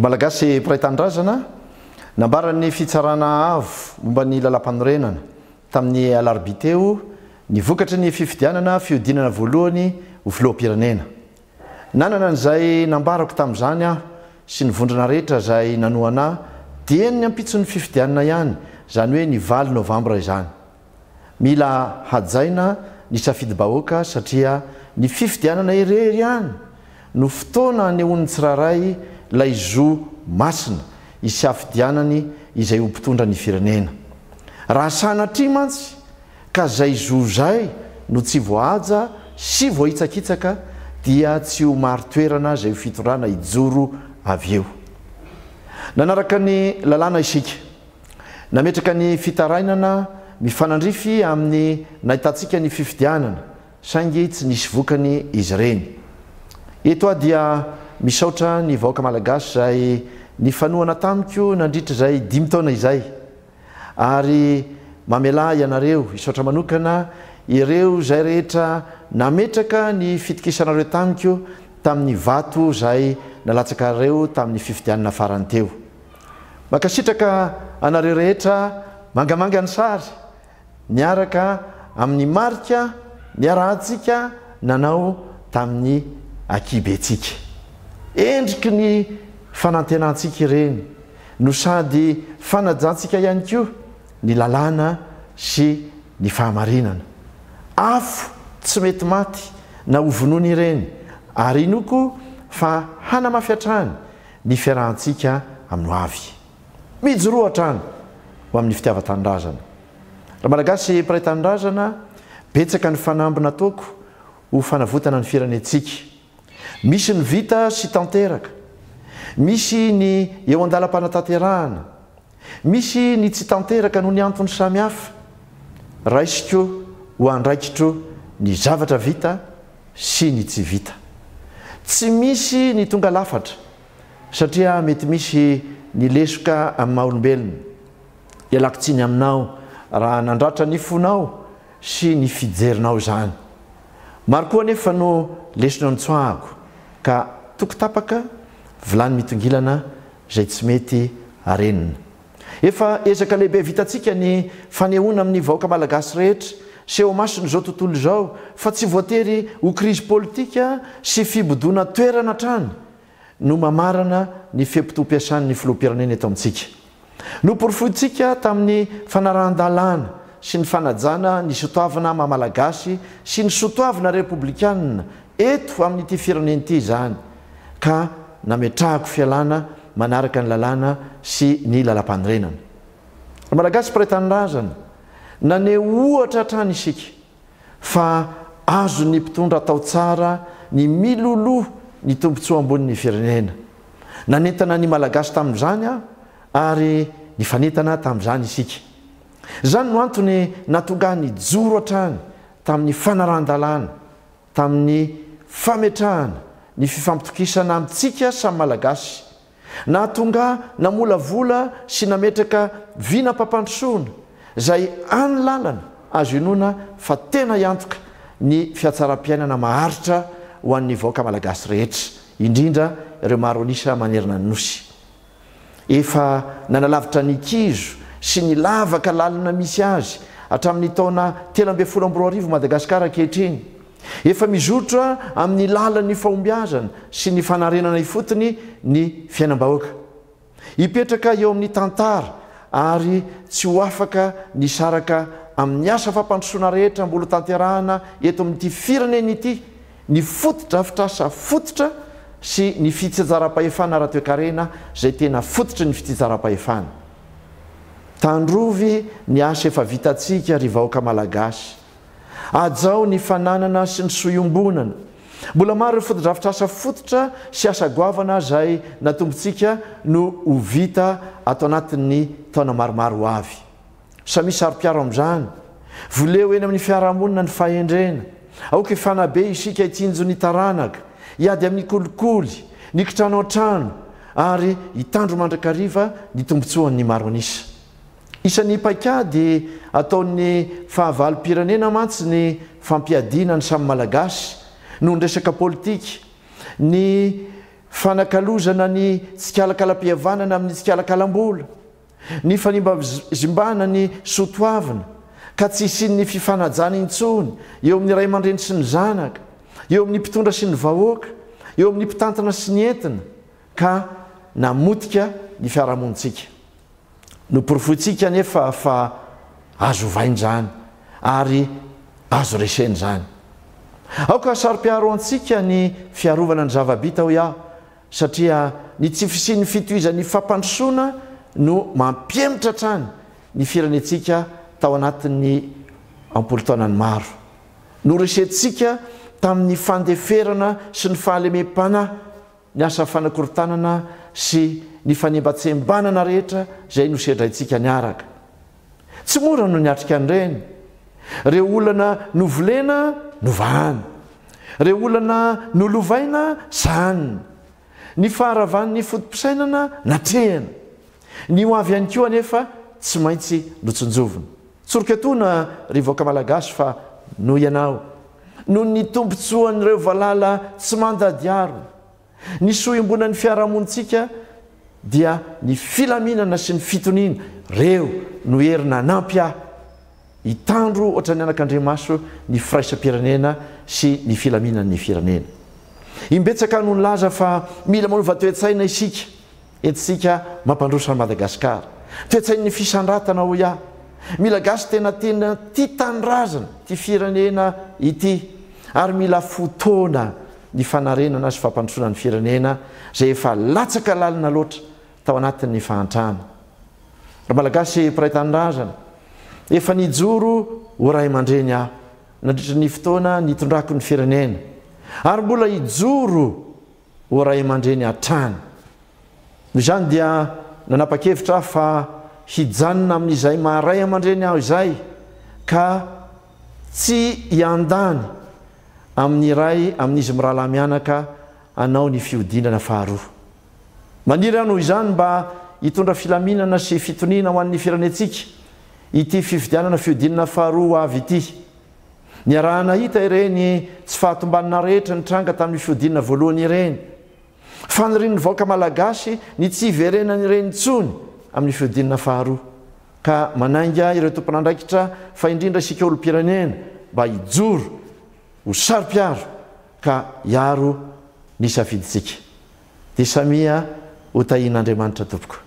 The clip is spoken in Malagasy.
Malagasy piraitan-drazana nambarany fitsarana avo momba ny lalam-panorenana tamin'ny alarobia teo ny vokatra ny fifidianana fiodinana voalohany ho filoham-pirenena. Nanana an'izay nambarako tamin'izany aho sy ny vondrana rehetra izay nanoana dia ny ampitson'ny fifidianana ihany, izany hoe ny 8 novambra izany. Mila hajaina ny safidy-bahoaka satria ny fifidianana irery ihany no fotoana anehoan'ny tsiraray lay zo masina isy afidianany izay ho mpitondra ny firenena. Raha sanatria mantsy ka zay zo zay no tsy voahaja sy voahitsakitsaka dia tsy ho maro toerana zay ho fitondrana ijoro avy eo. Nanaraka ny lalàna isika, nametraka ny fitarainana mifanandrify amin'ny nahitantsika ny fifidianana saingy tsy nisy vokany izy ireny. Eto dia misaotra ny vahoaka malagasy zay ny fanoana tamiko nandritra zay 5 taona izay, ary mamela ianareo isaotra manokana ireo zay rehetra nametraka ny fitokisanareo tamiko tamin'ny vato zay nalatsaka reo tamin'ny fifidianana farany teo. Makasitraka anareo rehetra mangamanga ny sary niaraka amin'ny marika ny arahantsika nanao tamin'ny akibetsika. Endriky ny fanantenantsika ireny no sady fanajantsika ihany koa ny lalàna sy ny fahamarinana. Afo tsy mety maty na hovonoana ireny, ary inoko fa hanamafiatrany ny fiarahantsika amin'ny avy. Mijoro hatrany ho amin'ny fitiavan-tanindrazana. Raha malagasy piraitan-drazana, betsaka ny fanambina ataoko ho fanavotana ny firenentsika. Misy ny vita sy tanteraka, misy ny eo andalam-panatanterahana, misy ny tsy tanteraka noho ny antony samihafa. Raisiko ho andraikitro ny zavatra vita sy ny tsy vita. Tsy misy ny tonga lafatra satria mety misy ny lesoka amin'ny maha-olombelona. Ialako tsiny aminao raha nandratra ny fonao sy ny fijerinao zany. Maro koa nefa no lesona ny tsoahako ka tokotapaka vilany mitongilana zay tsy mety arenina. Efa ezaka lehibe vitantsika ny fanehoana amin'ny vahoaka malagasy rehetra sy eo masony zao tontolo zao, fa tsy voatery ho krizy politika sy fibodona toerana trany no mamarana ny fepito-piasan'ny filoham-pirenena eto amintsika. No porofoitsika tamin'ny fanarahan-dalàna sy ny fanajana ny sotoavana maha-malagasy sy ny sotoavana republikanina eto amin'ity firenena ity zany, ka nametrahako fialana manaraka ny lalàna sy ny lalam-panorenana. Malagasy piraitan-drazana naneho ohatra hatrany isika fa azo ny mpitondra atao tsara ny miloloha ny tombontsoa ambonin'ny firenena. Nanentana ny malagasy tamin'izany aho ary ny fanentana tamin'izany isika. Zany no antony natonga ny joro hatrany tamin'ny fanarahan-dalàna, tamin'ny fametrahana ny fifampitokisana amintsika samy malagasy. Nahatonga namolavola sy nametraka vinam-pampandrosoana zay any lalana azo inona fa tena iantoka ny fiatsaram-piainana maharitra ho an'ny vahoaka malagasy rehetra, indrindra ireo maro anisa manerina ny nosy. Efa nanalavitra ny kizo sy ny lavaka lalina misy azy hatramin'ny taona 13 Madagasikara ankehitriny. Efa mizotra amin'ny lalan'ny fahombiazana sy ny fanarenana ifotony ny fiainam-bahoaka. Hipetraka eo amin'ny tantara ary tsy ho afaka ny saraka amin'ny asa fampandrosoana rehetra mbola tanterahana eto amin'ity firenena ity, ny fotodrafitrasa fototra sy ny fitsinjaram-pahefana ara-toekarena zay tena fototra ny fitsinjaram-pahefana. Tandrovy ny asa efa vitantsika ry vahoaka malagasy. Ajao ny fananana sy ny soiombonana. Mbola maro ireo fotodrafitrasa fototra sy asa goavana zay natombontsika no ho vita ato anatin'ny taona maromaro avy. Samy saro-piaro amin'izany, voleo eny amin'ny fiarahamonina ny fahendrena, aoka ifanabe isika hitsinjo ny taranaka, hiady amin'ny kolikoly, ny kitrano an-trano, ary hitandro mandrakariva ny tombontsoan'ny maro anisa. Isan'ny paikady ataon'ny fahavalo-pirenena mantsy ny fampiadiana ny samy malagasy noho ny resaka politika, ny fanakalozana ny tsikalakalam-pihavanana amin'ny tsikalakalam-bola, ny fanimbazimbana ny sotoavina ka tsy isiny ny fifanajana intsony eo amin'ny ray aman-dreny sy ny zanaka, eo amin'ny mpitondra sy ny vahoaka, eo amin'ny mpitantana sy ny entina, ka namotika ny fiarahamonitsika. Noporofoitsika nefa fa azo vain'izany ary azo resen'izany. Aoka saro-piaro antsika ny fiarovana ny zava-bita ho iaho, satria ny tsy fisian'ny fitohizan'ny fampandrosoana no mampiemitra trany ny firenentsika tao anatin'ny ampolo taonany maro. No resentsika tamin'ny fandeferana sy ny fahalemem-panahy, ny asa fanakorotanana sy ny fanembatsembanana rehetra izay nosedraintsika niaraka. Tsy mora no niatrika an'ireny. Reo olana novolena novahana, reo olana nolovaina sanina, ny faharavan'ny fotom-pisainana natrehana, ny ho avy ihany koa anefa tsy maintsy notsinjovina. Tsoroketona rivoaka malagasy fa noho ianao, noho ny tombontsoan'ireo valala tsy mandadiaro, ny sohim-bonan'ny fiarahamonitsika dia ny filaminana sy ny fitoniana. Reo no herina nampy ahy hitandro ohatra ny anak'Andriamaso ny firaisam-pirenena sy ny filaminan'ny firenena. Imbetsaka no nilaza fa mila manova toe-tsaina isika, entsika mampandroso an'i Madagasikara. Toe-tsain'ny fisandratana ho iaho. Mila gasy tena tia tanindrazana ty firenena ity, ary mila fotoana ny fanarenana sy fampandrosona ny firenena izay efa latsaka lalina loatra tao anatin'ny fahantrana. Raha malagasy mpiray tanindrazana, efa nijoro ho ray aman-dreny aho nandritra ny fotoana nitondrako ny firenena, ary mbola hijoro ho ray aman-dreny hatrany. Noho izany dia nanapa-kevitra aho fa hijanona amin'izay maharay aman-dreny aho izay, ka tsy hiandany amin'ny ray amin'izy mirahalahy mianaka anao ny fihodinana faharoa. Maniry aho noho izany mba hitondra filaminana sy fitoniana ho an'ny firenentsika ity fifidianana fihodinana faharoa avy ity. Niarahana hita ireny tsy fahatombanana rehetra nitranga tamin'ny fihodinana voalohany ireny, fanirian'ny vahoaka malagasy ny tsy hiverenany ireny intsony amin'ny fihodinana faharoa, ka manainga ireo tompon'andraikitra fa indrindra isika olom-pirenena mba hijoro ho saro-piaro ka hiaro ny safiditsika. Dia samia ho tahian'Andriamanitra tompoko.